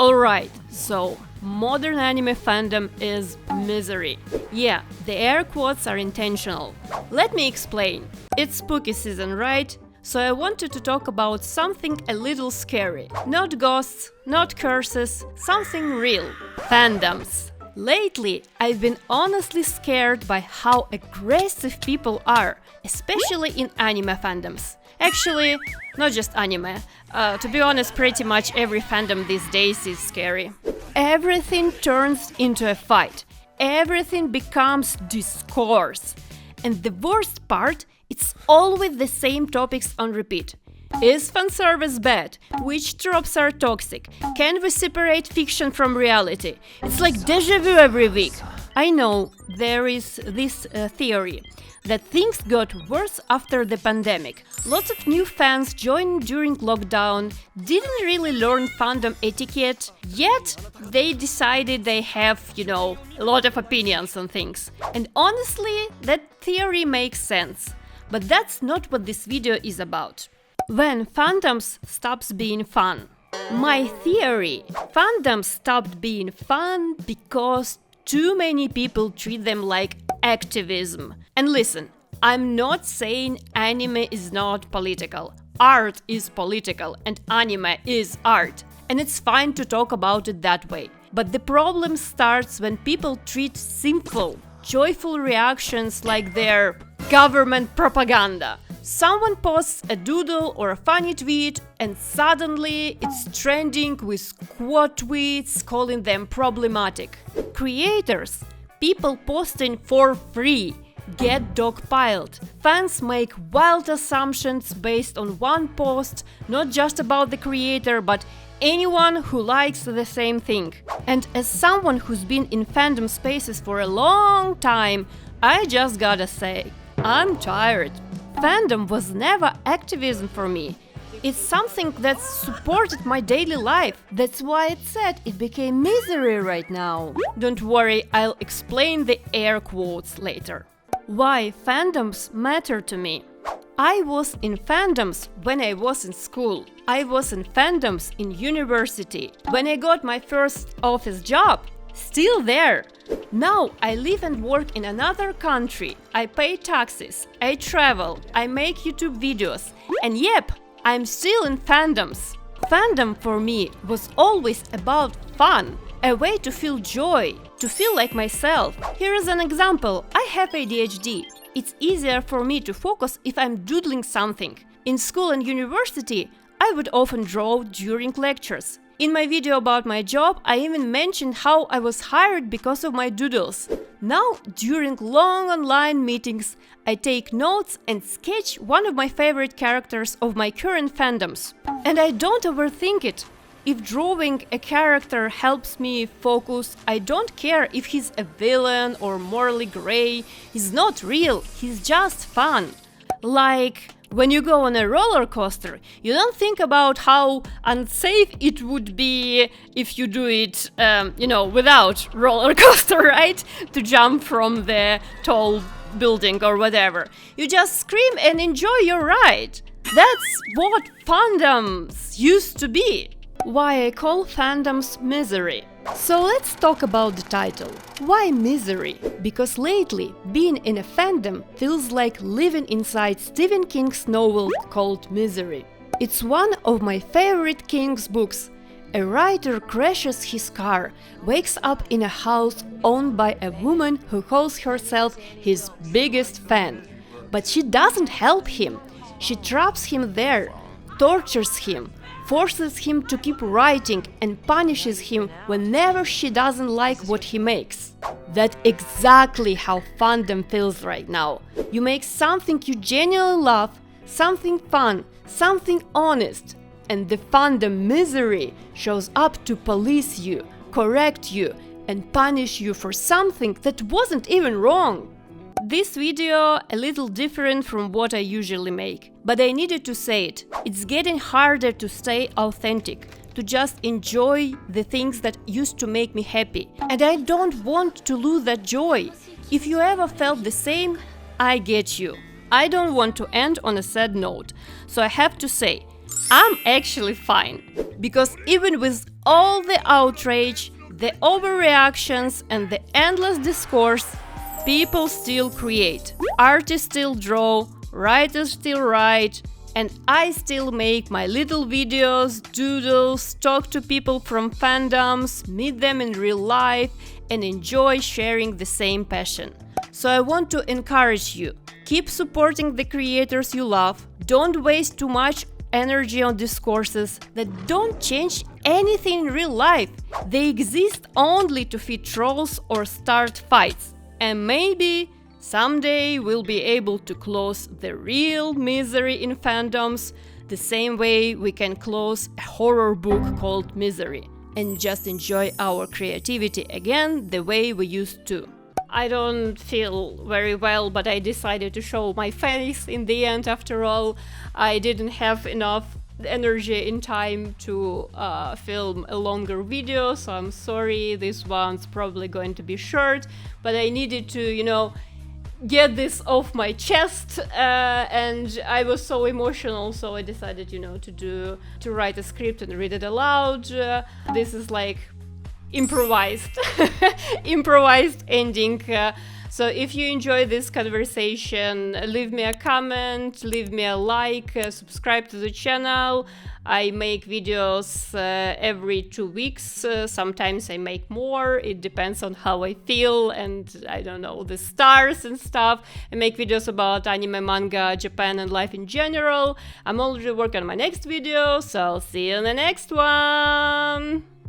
Alright, so modern anime fandom is misery. Yeah, the air quotes are intentional. Let me explain. It's spooky season, right? So I wanted to talk about something a little scary. Not ghosts, not curses, something real. Fandoms. Lately, I've been honestly scared by how aggressive people are, especially in anime fandoms. Actually, not just anime. To be honest, pretty much every fandom these days is scary. Everything turns into a fight. Everything becomes discourse. And the worst part, it's always the same topics on repeat. Is fanservice bad? Which tropes are toxic? Can we separate fiction from reality? It's like déjà vu every week. I know there is this theory that things got worse after the pandemic. Lots of new fans joined during lockdown, didn't really learn fandom etiquette, yet they decided they have, a lot of opinions on things. And honestly, that theory makes sense. But that's not what this video is about. When fandoms stops being fun. My theory, fandoms stopped being fun because too many people treat them like activism. And listen, I'm not saying anime is not political. Art is political and anime is art. And it's fine to talk about it that way. But the problem starts when people treat simple, joyful reactions like they're government propaganda. Someone posts a doodle or a funny tweet and suddenly it's trending with quote tweets calling them problematic. Creators, people posting for free, get dogpiled. Fans make wild assumptions based on one post, not just about the creator, but anyone who likes the same thing. And as someone who's been in fandom spaces for a long time, I just gotta say, I'm tired. Fandom was never activism for me. It's something that supported my daily life. That's why it's sad it became misery right now. Don't worry, I'll explain the air quotes later. Why fandoms matter to me. I was in fandoms when I was in school. I was in fandoms in university. When I got my first office job, still there. Now I live and work in another country. I pay taxes, I travel, I make YouTube videos, and yep, I'm still in fandoms. Fandom for me was always about fun, a way to feel joy, to feel like myself. Here is an example. I have ADHD. It's easier for me to focus if I'm doodling something. In school and university, I would often draw during lectures. In my video about my job, I even mentioned how I was hired because of my doodles. Now, during long online meetings, I take notes and sketch one of my favorite characters of my current fandoms. And I don't overthink it. If drawing a character helps me focus, I don't care if he's a villain or morally gray. He's not real, he's just fun. Like, when you go on a roller coaster, you don't think about how unsafe it would be if you do it, without roller coaster, right? To jump from the tall building or whatever. You just scream and enjoy your ride. That's what fandoms used to be. Why I call fandoms misery. So let's talk about the title. Why misery? Because lately, being in a fandom feels like living inside Stephen King's novel called Misery. It's one of my favorite King's books. A writer crashes his car, wakes up in a house owned by a woman who calls herself his biggest fan. But she doesn't help him. She traps him there, tortures him, forces him to keep writing and punishes him whenever she doesn't like what he makes. That's exactly how fandom feels right now. You make something you genuinely love, something fun, something honest, and the fandom misery shows up to police you, correct you, and punish you for something that wasn't even wrong. This video a little different from what I usually make, but I needed to say it. It's getting harder to stay authentic, to just enjoy the things that used to make me happy. And I don't want to lose that joy. If you ever felt the same, I get you. I don't want to end on a sad note, so I have to say, I'm actually fine. Because even with all the outrage, the overreactions, and the endless discourse, people still create. Artists still draw, writers still write, and I still make my little videos, doodles, talk to people from fandoms, meet them in real life, and enjoy sharing the same passion. So I want to encourage you. Keep supporting the creators you love. Don't waste too much energy on discourses that don't change anything in real life. They exist only to feed trolls or start fights. And maybe someday we'll be able to close the real misery in fandoms the same way we can close a horror book called Misery and just enjoy our creativity again the way we used to. I don't feel very well, but I decided to show my face in the end. After all, I didn't have enough energy in time to film a longer video, so I'm sorry, this one's probably going to be short, but I needed to, get this off my chest, and I was so emotional, so I decided, to write a script and read it aloud. This is like improvised ending. So if you enjoy this conversation, leave me a comment, leave me a like, subscribe to the channel. I make videos every 2 weeks. Sometimes I make more. It depends on how I feel and I don't know, the stars and stuff. I make videos about anime, manga, Japan and life in general. I'm already working on my next video, so see you in the next one.